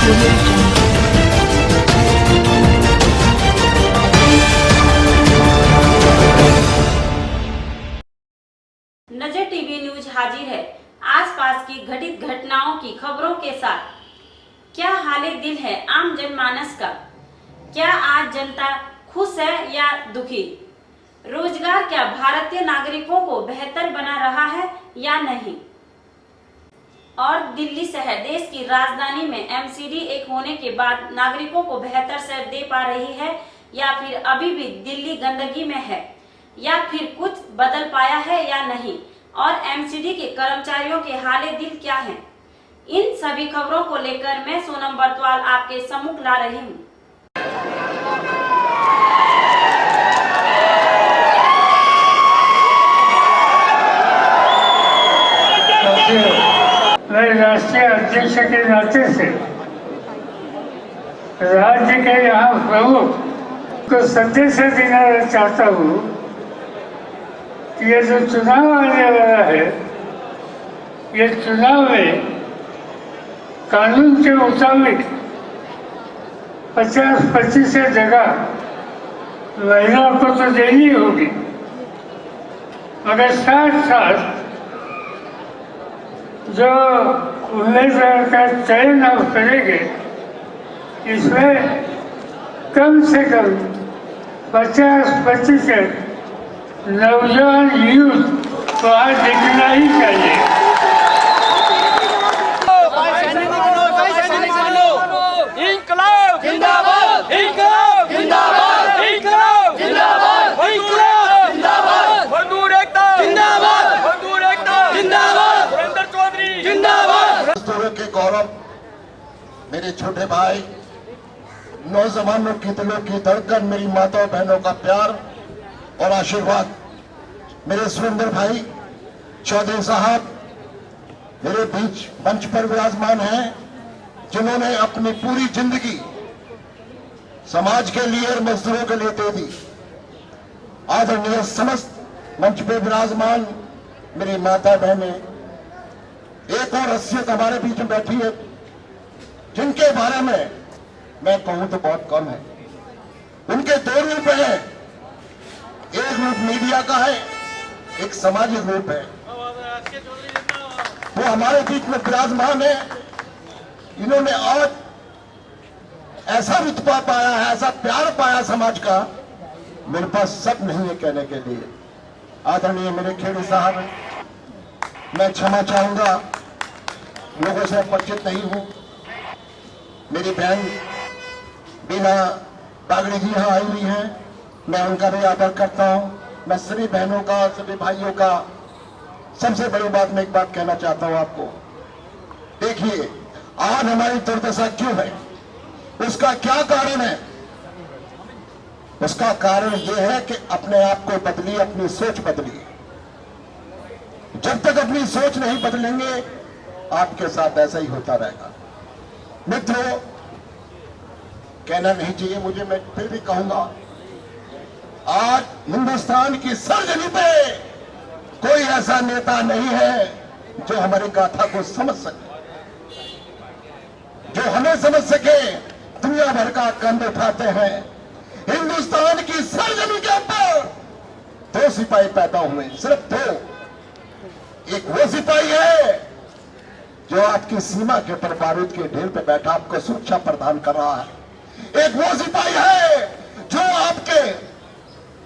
नजर TV news हाजिर है आसपास की घटित घटनाओं की खबरों के साथ। क्या हाले दिल है आम जनमानस का? क्या आज जनता खुश है या दुखी? रोजगार क्या भारतीय नागरिकों को बेहतर बना रहा है या नहीं? और दिल्ली शहर देश की राजधानी में एमसीडी एक होने के बाद नागरिकों को बेहतर सेवा दे पा रही है या फिर अभी भी दिल्ली गंदगी में है, या फिर कुछ बदल पाया है या नहीं? और एमसीडी के कर्मचारियों के हाले दिल क्या हैं? इन सभी खबरों को लेकर मैं सोनम बरतवाल आपके सम्मुख ला रही हूँ। मैं राष्ट्रीय अध्यक्ष के नाते से राज्य के यहाँ प्रमुख को संदेश देना चाहता हूँ कि ये जो चुनाव आने वाला है, ये चुनाव में कानून के मुताबिक 50-25 जगह महिलाओं को तो देनी होगी, मगर साथ जो उम्मीदवार का चयन आप करेंगे, इसमें कम से कम 50-25 नौजवान यूथ वहाँ दिखना ही चाहिए। के गौरव, मेरे छोटे भाई, नौजवानों की दिलों की धड़कन, मेरी माताओं बहनों का प्यार और आशीर्वाद, मेरे सुरेंद्र भाई चौधरी साहब मेरे बीच मंच पर विराजमान हैं, जिन्होंने अपनी पूरी जिंदगी समाज के लिए और मजदूरों के लिए दे दी। आदरणीय समस्त मंच पे विराजमान मेरी माता बहनें, एक और हस्सियत हमारे बीच में बैठी है जिनके बारे में मैं कहूं तो बहुत कम है। उनके दो रूप हैं, एक रूप मीडिया का है, एक सामाजिक रूप है। वो हमारे बीच में विराजमान है। इन्होंने आज ऐसा रुतबा पाया है, ऐसा प्यार पाया समाज का, मेरे पास सब नहीं है कहने के लिए। आदरणीय मेरे खेड़ी साहब, मैं क्षमा चाहूंगा, लोगों से परिचित नहीं हूं। मेरी बहन बीना बागड़ी जी यहाँ आई हुई हैं, मैं उनका भी आदर करता हूं। मैं सभी बहनों का, सभी भाइयों का, सबसे बड़ी बात मैं एक बात कहना चाहता हूं आपको। देखिए, आज हमारी दुर्दशा क्यों है, उसका क्या कारण है? उसका कारण यह है कि अपने आप को बदलिए, अपनी सोच बदलिए। जब तक अपनी सोच नहीं बदलेंगे, आपके साथ ऐसा ही होता रहेगा। मित्रों, कहना नहीं चाहिए मुझे, मैं फिर भी कहूंगा, आज हिंदुस्तान की सरजमी पे कोई ऐसा नेता नहीं है जो हमारी गाथा को समझ सके, जो हमें समझ सके। दुनिया भर का कंध उठाते हैं। हिंदुस्तान की सरजमी के ऊपर दो सिपाही पैदा हुए, सिर्फ दो। एक वो सिपाही है जो आपकी सीमा के ऊपर बारूद के ढेर पे बैठा आपको सुरक्षा प्रदान कर रहा है। एक वो सिपाही है जो आपके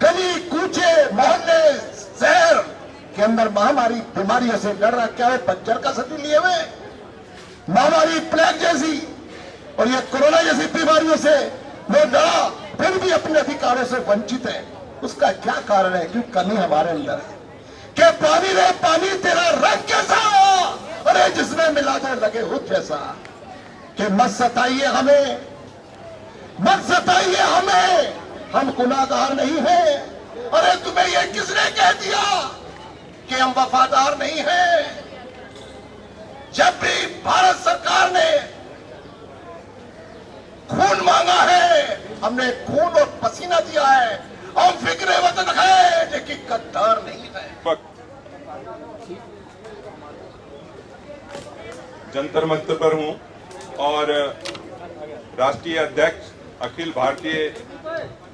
गली कूचे मोहल्ले शहर के अंदर महामारी बीमारियों से लड़ रहा। क्या वो बंजर का सती लिए हुए महामारी प्लेग जैसी और ये कोरोना जैसी बीमारियों से वो लड़ा, फिर भी अपने अधिकारों से वंचित है। उसका क्या कारण है? क्यों कमी हमारे अंदर है कि पानी रे पानी तेरा रंग कैसा, अरे जिसमें मिला दो लगे हुद जैसा। कि मत सताइए हमें, मत सताइए हमें, हम गुनाहगार नहीं हैं। अरे तुम्हें ये किसने कह दिया कि हम वफादार नहीं हैं? जब भी भारत सरकार ने खून मांगा है, हमने खून और पसीना दिया है। हम फिक्रे वतन है लेकिन गद्दार नहीं है। जंतर मंतर पर हूं और राष्ट्रीय अध्यक्ष अखिल भारतीय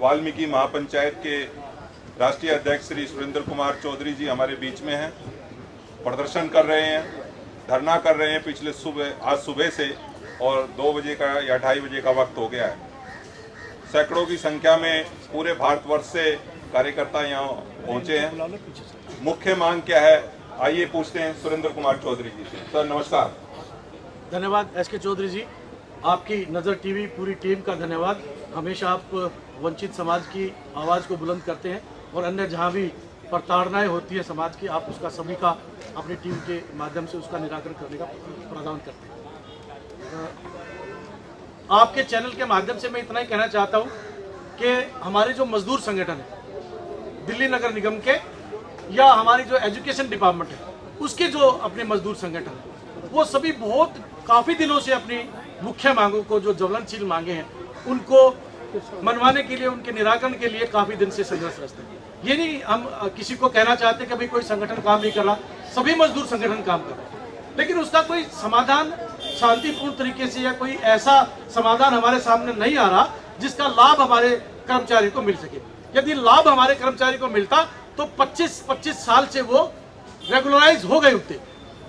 वाल्मीकि महापंचायत के राष्ट्रीय अध्यक्ष श्री सुरेंद्र कुमार चौधरी जी हमारे बीच में हैं। प्रदर्शन कर रहे हैं, धरना कर रहे हैं पिछले आज सुबह से, और 2 बजे का या 2:30 बजे का वक्त हो गया है। सैकड़ों की संख्या में पूरे भारतवर्ष से कार्यकर्ता यहाँ पहुंचे हैं। मुख्य मांग क्या है, आइए पूछते हैं सुरेंद्र कुमार चौधरी जी से। सर नमस्कार। धन्यवाद SK चौधरी जी, आपकी नज़र टीवी पूरी टीम का धन्यवाद। हमेशा आप वंचित समाज की आवाज़ को बुलंद करते हैं और अन्य जहां भी प्रताड़नाएं होती है समाज की, आप उसका सभी का अपनी टीम के माध्यम से उसका निराकरण करने का प्रावधान करते हैं। आपके चैनल के माध्यम से मैं इतना ही कहना चाहता हूं कि हमारे जो मजदूर संगठन है दिल्ली नगर निगम के, या हमारी जो एजुकेशन डिपार्टमेंट है उसके जो अपने मजदूर संगठन है, वो सभी बहुत काफ़ी दिनों से अपनी मुख्य मांगों को, जो ज्वलनशील मांगे हैं, उनको मनवाने के लिए, उनके निराकरण के लिए काफ़ी दिन से संघर्षरत है। ये नहीं हम किसी को कहना चाहते कि भाई कोई संगठन काम नहीं कर रहा, सभी मजदूर संगठन काम कर रहे हैं, लेकिन उसका कोई समाधान शांतिपूर्ण तरीके से या कोई ऐसा समाधान हमारे सामने नहीं आ रहा जिसका लाभ हमारे कर्मचारी को मिल सके। यदि लाभ हमारे कर्मचारी को मिलता तो 25 साल से वो रेगुलराइज हो गए होते।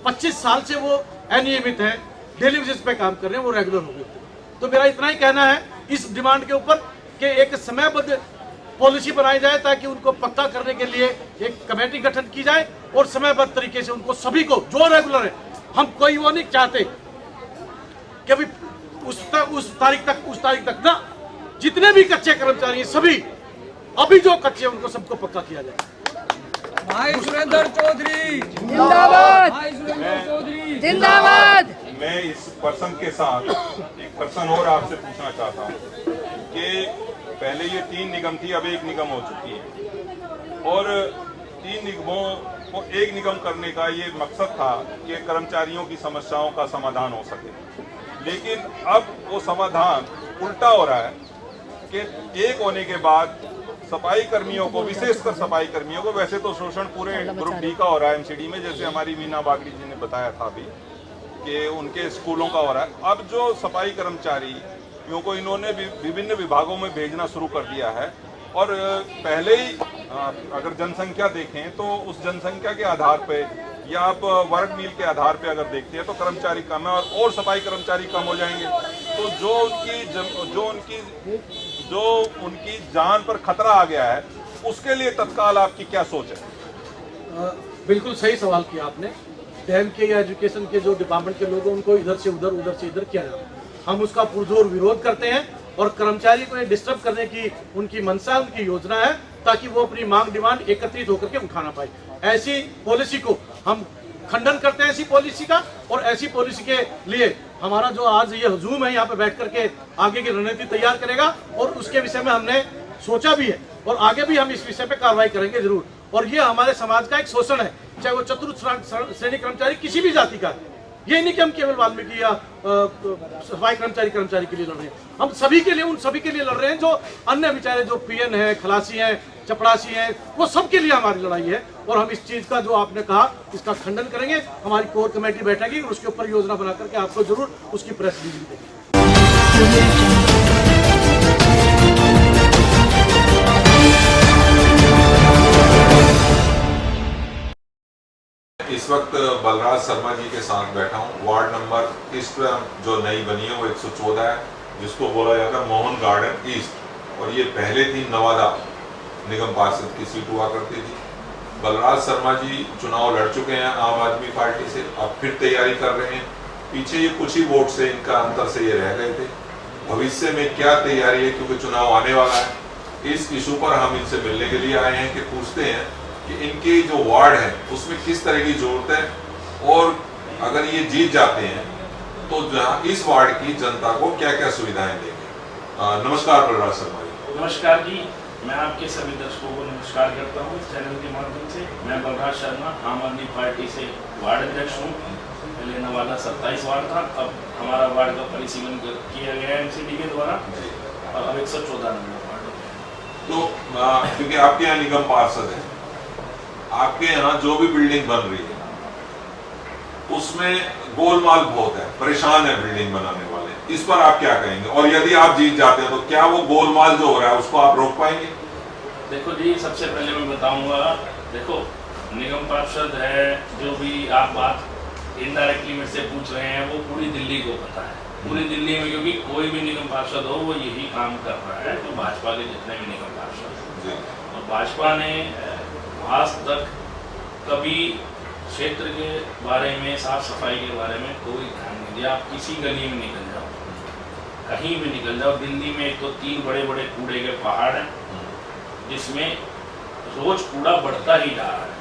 25 साल से वो अनियमित है, डेली बेसिस पे काम कर रहे हैं, वो रेगुलर हो गए होते। तो मेरा इतना ही कहना है इस डिमांड के ऊपर कि एक समयबद्ध पॉलिसी बनाई जाए ताकि उनको पक्का करने के लिए एक कमेटी गठन की जाए और समयबद्ध तरीके से उनको सभी को जो रेगुलर है, हम कोई वो नहीं चाहते कि अभी उस तारीख तक ना, जितने भी कच्चे कर्मचारी हैं सभी अभी जो कच्चे उनको सबको पक्का किया जाए। भाई सुरेंद्र चौधरी जिंदाबाद, भाई सुरेंद्र चौधरी जिंदाबाद। मैं इस पर्सन के साथ एक पर्सन और आपसे पूछना चाहता हूँ कि पहले ये 3 निगम थी, अब 1 निगम हो चुकी है, और 3 निगमों को 1 निगम करने का ये मकसद था कि कर्मचारियों की समस्याओं का समाधान हो सके। लेकिन अब वो समाधान उल्टा हो रहा है कि 1 होने के बाद सफाई कर्मियों को, विशेषकर सफाई कर्मियों को, वैसे तो शोषण पूरे ग्रुप डी का हो रहा है MCD में, जैसे हमारी मीना बागड़ी जी ने बताया था अभी कि उनके स्कूलों का हो रहा है। अब जो सफाई कर्मचारियों को इन्होंने विभिन्न विभागों में भेजना शुरू कर दिया है, और पहले ही अगर जनसंख्या देखें तो उस जनसंख्या के आधार पे या आप वर्ग मील के आधार पे अगर देखते हैं तो कर्मचारी कम है और सफाई कर्मचारी कम हो जाएंगे। तो जो उनकी जान पर खतरा आ गया है, उसके लिए तत्काल आपकी क्या सोच है? बिल्कुल सही सवाल किया आपने। डैम के या एजुकेशन के जो डिपार्टमेंट के लोग हैं उनको इधर से उधर किया जाता है। हम उसका पुरजोर विरोध करते हैं और कर्मचारी को डिस्टर्ब करने की उनकी मंशा, उनकी योजना है ताकि वो अपनी मांग डिमांड एकत्रित होकर के उठाना पाए। ऐसी पॉलिसी को हम खंडन करते हैं, ऐसी पॉलिसी का, और ऐसी पॉलिसी के लिए हमारा जो आज ये हुजूम है यहाँ पे बैठ करके आगे की रणनीति तैयार करेगा, और उसके विषय में हमने सोचा भी है और आगे भी हम इस विषय पे कार्रवाई करेंगे जरूर। और ये हमारे समाज का एक शोषण है, चाहे वो चतुर्थ श्रेणी कर्मचारी किसी भी जाति का है। ये नहीं कि हम केवल वाल्मीकि या सफाई कर्मचारी के लिए लड़ रहे हैं, हम सभी के लिए, उन सभी के लिए लड़ रहे हैं जो अन्य बेचारे, जो PN है, खलासी हैं, चपड़ासी हैं, वो सबके लिए हमारी लड़ाई है। और हम इस चीज का जो आपने कहा इसका खंडन करेंगे। हमारी कोर कमेटी बैठेगी और उसके ऊपर योजना बना करके आपको जरूर उसकी प्रेस रिलीज देंगे। इस वक्त बलराज शर्मा जी के साथ बैठा हूँ। वार्ड नंबर ईस्ट जो नई बनी है वो 114 है, जिसको बोला जाता है मोहन गार्डन ईस्ट, और ये पहले थी नवादा निगम पार्षद की सीट हुआ करती थी। बलराज शर्मा जी चुनाव लड़ चुके हैं आम आदमी पार्टी से, अब फिर तैयारी कर रहे हैं। पीछे ये कुछ ही वोट से, इनका अंतर से ये रह गए थे। भविष्य में क्या तैयारी है, क्योंकि चुनाव आने वाला है। इस इशू पर हम इनसे मिलने के लिए आए हैं कि पूछते हैं कि इनके जो वार्ड है उसमें किस तरह की जरूरत है, और अगर ये जीत जाते हैं तो जहाँ इस वार्ड की जनता को क्या क्या सुविधाएं देंगे। नमस्कार बलराज शर्मा जी। नमस्कार जी, मैं आपके सभी दर्शकों को नमस्कार करता हूँ इस चैनल के माध्यम से। मैं बलराज शर्मा आम आदमी पार्टी से वार्ड अध्यक्ष हूँ। पहले नवादा 27 वार्ड था, अब हमारा वार्ड का परिसीमन किया गया है MCD के द्वारा, और अब 114 नंबर वार्ड हो गया। तो क्योंकि आपके यहाँ निगम पार्षद है, आपके यहाँ जो भी बिल्डिंग बन रही है उसमें गोलमाल बहुत है, परेशान है बिल्डिंग बनाने वाले। इस पर आप क्या कहेंगे? और यदि आप जीत जाते हैं तो क्या वो गोलमाल जो हो रहा है उसको आप रोक पाएंगे? देखो जी, सबसे पहले मैं बताऊंगा, देखो निगम पार्षद है, जो भी आप बात इनडायरेक्टली मेरे से पूछ रहे हैं, वो पूरी दिल्ली को पता है, पूरी दिल्ली में, क्योंकि कोई भी निगम पार्षद हो वो यही काम कर रहा है, तो भाजपा के जितने भी निगम पार्षद हैं। और भाजपा ने आज तक कभी क्षेत्र के बारे में, साफ सफाई के बारे में कोई ध्यान नहीं दिया। आप किसी गली में निकल जाओ, कहीं भी निकल जाओ, दिल्ली में एक तो 3 बड़े बड़े कूड़े के पहाड़ हैं, जिसमें रोज कूड़ा बढ़ता ही जा रहा है,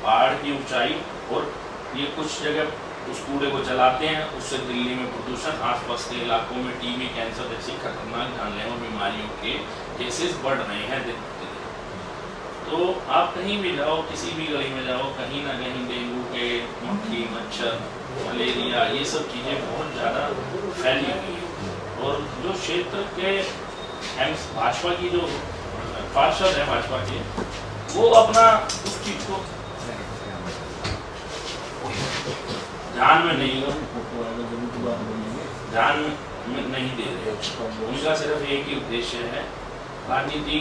पहाड़ की ऊंचाई, और ये कुछ जगह उस कूड़े को जलाते हैं, उससे दिल्ली में प्रदूषण, आसपास के इलाकों में टीबी, कैंसर जैसी खतरनाक जानलेवा बीमारियों के केसेस बढ़ रहे हैं दिन प्रतिदिन। तो आप कहीं भी जाओ, किसी भी गली में जाओ, कहीं ना कहीं डेंगू के, मक्खी, मच्छर, मलेरिया, ये सब चीज़ें बहुत ज़्यादा फैली हुई है। और जो क्षेत्र के भाजपा की जो पार्षद है भाजपा के, वो अपना उस चीज को ध्यान में नहीं दे रहे। उनका सिर्फ एक ही उद्देश्य है, राजनीति,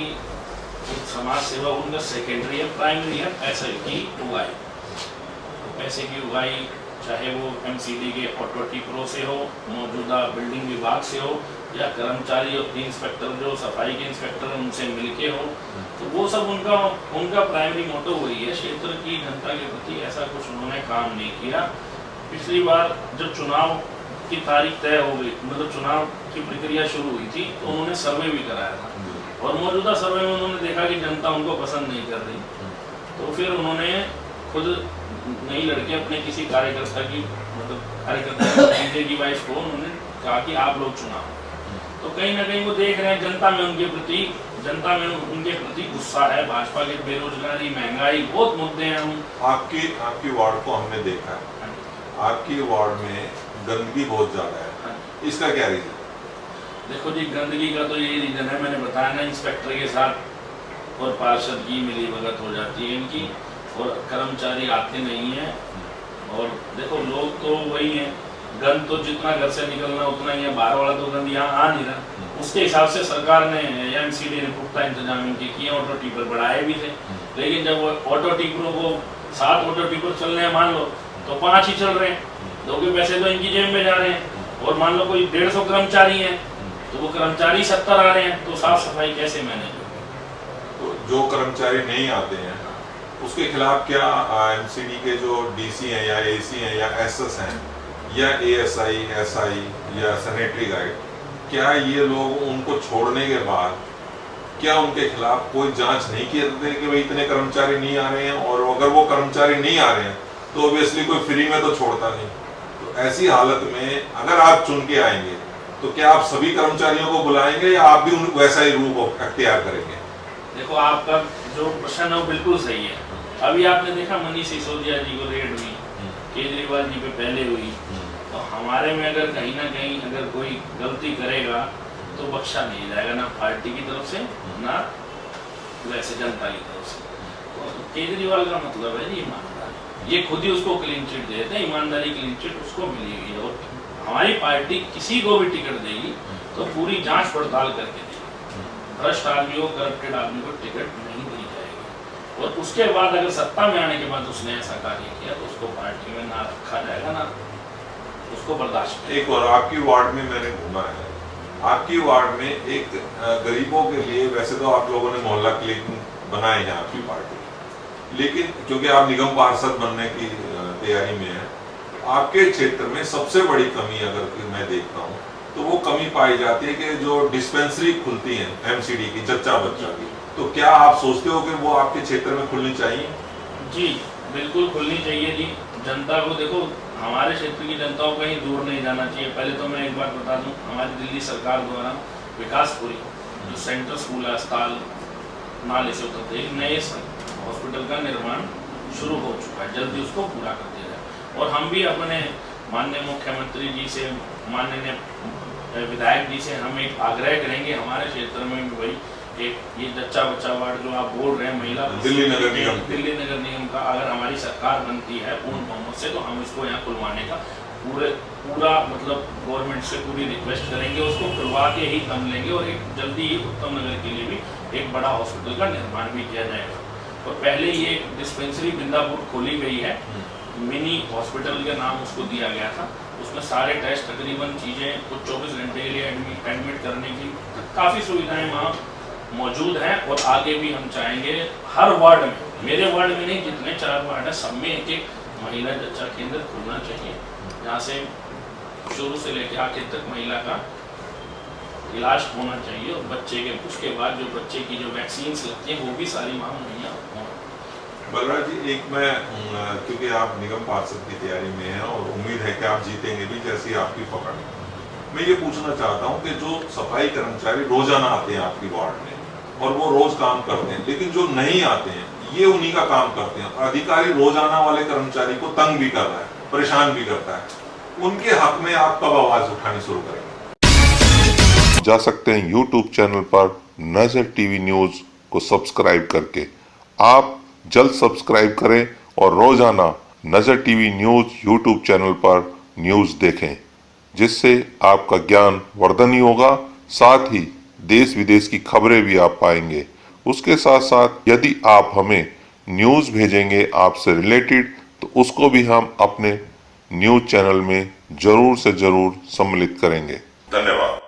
समाज सेवा उनका सेकेंडरी है, प्राइमरी है पैसे की उगाई। पैसे की उगाई चाहे वो एमसीडी के ऑटो टिपरों से हो, मौजूदा बिल्डिंग विभाग से हो, या कर्मचारी और इंस्पेक्टर जो सफाई के इंस्पेक्टर उनसे मिलके हो, तो वो सब उनका प्राइमरी मोटो वही है। क्षेत्र की जनता के प्रति ऐसा कुछ उन्होंने काम नहीं किया। पिछली बार जब चुनाव की तारीख तय हो गई, मतलब चुनाव की प्रक्रिया शुरू हुई थी, तो उन्होंने सर्वे भी कराया था, और मौजूदा सर्वे में उन्होंने देखा कि जनता उनको पसंद नहीं कर रही, तो फिर उन्होंने खुद नई लड़के अपने किसी कार्यकर्ता की, मतलब कार्यकर्ता की वाइफ को उन्होंने कहा कि आप लोग चुनाव। तो कहीं ना कहीं वो देख रहे हैं जनता में उनके प्रति गुस्सा है। भाजपा की बेरोजगारी, महंगाई, बहुत मुद्दे हैं। आपकी वार्ड को हमने देखा है, आपकी वार्ड में गंदगी बहुत ज्यादा है, इसका क्या रीजन? देखो जी, गंदगी का तो यही रीजन है, मैंने बताया ना, इंस्पेक्टर के साथ और पार्षद की मिली भगत हो जाती है इनकी, और कर्मचारी आते नहीं हैं। और देखो लोग तो वही हैं, गंद तो जितना घर से निकलना उतना ही है, बाहर वाला तो गंद यहाँ आ नहीं रहा। उसके हिसाब से सरकार ने, एमसीडी ने पुख्ता इंतजाम इनके किए, ऑटो टिपर बढ़ाए भी थे, लेकिन जब ऑटो टिपरों को 7 ऑटो टिपर चल रहे हैं मान लो, तो 5 ही चल रहे हैं, 2 के पैसे तो इनकी जेब में जा रहे हैं। और मान लो कोई 150 कर्मचारी हैं, तो वो कर्मचारी 70 आ रहे हैं, तो साफ सफाई कैसे मैनेज होगी? तो जो कर्मचारी नहीं आते हैं उसके खिलाफ क्या एमसीडी के जो डीसी हैं या एसी हैं या एसएस हैं या एएसआई, एसआई या सैनिटरी गाइड, क्या ये लोग उनको छोड़ने के बाद क्या उनके खिलाफ कोई जांच नहीं किए जाते कि भाई इतने कर्मचारी नहीं आ रहे हैं? और अगर वो कर्मचारी नहीं आ रहे हैं तो ऑब्वियसली कोई फ्री में तो छोड़ता नहीं। तो ऐसी हालत में अगर आप चुन के आएंगे तो क्या आप सभी कर्मचारियों को बुलाएंगे या आप भी वैसा ही रूप अख्तियार करेंगे? देखो, आपका जो प्रश्न है वो बिल्कुल सही है। अभी आपने देखा मनीष सिसोदिया जी को रेड हुई, केजरीवाल जी पे पहले हुई, तो हमारे में अगर कहीं ना कहीं अगर कोई गलती करेगा तो बख्शा नहीं जाएगा, ना पार्टी की तरफ से ना वैसे जनता की तरफ से। तो केजरीवाल का मतलब है ईमानदारी, ये खुद ही उसको क्लीन चिट देते हैं, ईमानदारी क्लीन चिट उसको मिली हुई है। और हमारी पार्टी किसी को भी टिकट देगी तो पूरी जांच पड़ताल करके देगी, भ्रष्ट आदमी को, करप्टेड आदमी को टिकट नहीं दी जाएगी। और उसके बाद अगर सत्ता में आने के बाद उसने ऐसा कार्य किया तो उसको पार्टी में ना रखा जाएगा, ना उसको बर्दाश्त। एक और आपकी वार्ड में मैंने घूमा है, आपकी वार्ड में एक गरीबों के लिए, वैसे तो आप लोगों ने मोहल्ला क्लिनिक बनाए हैं आपकी पार्टी, लेकिन क्योंकि आप निगम पार्षद बनने की तैयारी में है, आपके क्षेत्र में सबसे बड़ी कमी अगर मैं देखता हूँ तो वो कमी पाई जाती है कि जो डिस्पेंसरी खुलती है एमसीडी की, जच्चा बच्चा की, तो क्या आप सोचते हो कि वो आपके क्षेत्र में खुलनी चाहिए? जी बिल्कुल खुलनी चाहिए जी। जनता को देखो, हमारे क्षेत्र की जनता को कहीं दूर नहीं जाना चाहिए। पहले तो मैं एक बात बता दूं, हमारी दिल्ली सरकार द्वारा विकासपुरी जो सेंट्रल स्कूल है, अस्पताल नाले से उतरते एक नए हॉस्पिटल का निर्माण शुरू हो चुका है, जल्दी उसको पूरा कर दिया जाए। और हम भी अपने माननीय मुख्यमंत्री जी से, माननीय विधायक जी से हम एक आग्रह करेंगे, हमारे क्षेत्र में भी भाई एक ये जच्चा बच्चा वार्ड जो आप बोल रहे हैं, महिला दिल्ली नगर निगम का अगर हमारी सरकार बनती है पूर्ण बहुमत से, तो हम इसको यहाँ खुलवाने का पूरा मतलब गवर्नमेंट से पूरी रिक्वेस्ट करेंगे, उसको खुलवा के ही दम लेंगे और एक जल्दी ही उत्तम नगर के लिए भी एक बड़ा हॉस्पिटल का निर्माण भी किया जाएगा। और पहले ये डिस्पेंसरी बिंदापुर खोली गई है, मिनी हॉस्पिटल का नाम उसको दिया गया था। उसमें सारे टेस्ट तकरीबन चीज़ें कुछ 24 घंटे के लिए एडमिट करने की काफ़ी सुविधाएं वहाँ मौजूद हैं। और आगे भी हम चाहेंगे हर वार्ड में, मेरे वार्ड में नहीं जितने 4 वार्ड हैं सब में एक एक महिला जच्चा केंद्र खुलना चाहिए, जहाँ से शुरू से लेकर आखिर तक महिला का इलाज होना चाहिए। और बच्चे के उसके बाद जो बच्चे की जो वैक्सीन लगती हैं वो भी सारी वहाँ मुहैया हों। बलराज जी, एक मैं क्योंकि आप निगम पार्षद की तैयारी में हैं और उम्मीद है कि आप जीतेंगे भी जैसी आपकी पकड़, मैं ये पूछना चाहता हूँ कि जो सफाई कर्मचारी रोजाना आते हैं आपकी वार्ड में और वो रोज काम करते हैं, लेकिन जो नहीं आते हैं ये उन्हीं का काम करते हैं, अधिकारी रोजाना वाले कर्मचारी को तंग भी कर रहा है, परेशान भी करता है, उनके हक में आप कब आवाज उठानी शुरू करेंगे? जा सकते हैं YouTube चैनल पर नजर टीवी न्यूज को सब्सक्राइब करके। आप जल्द सब्सक्राइब करें और रोजाना नजर टीवी न्यूज YouTube चैनल पर न्यूज देखें, जिससे आपका ज्ञान वर्धन ही होगा, साथ ही देश विदेश की खबरें भी आप पाएंगे। उसके साथ साथ यदि आप हमें न्यूज भेजेंगे आपसे रिलेटेड, तो उसको भी हम अपने न्यूज चैनल में जरूर से जरूर सम्मिलित करेंगे। धन्यवाद।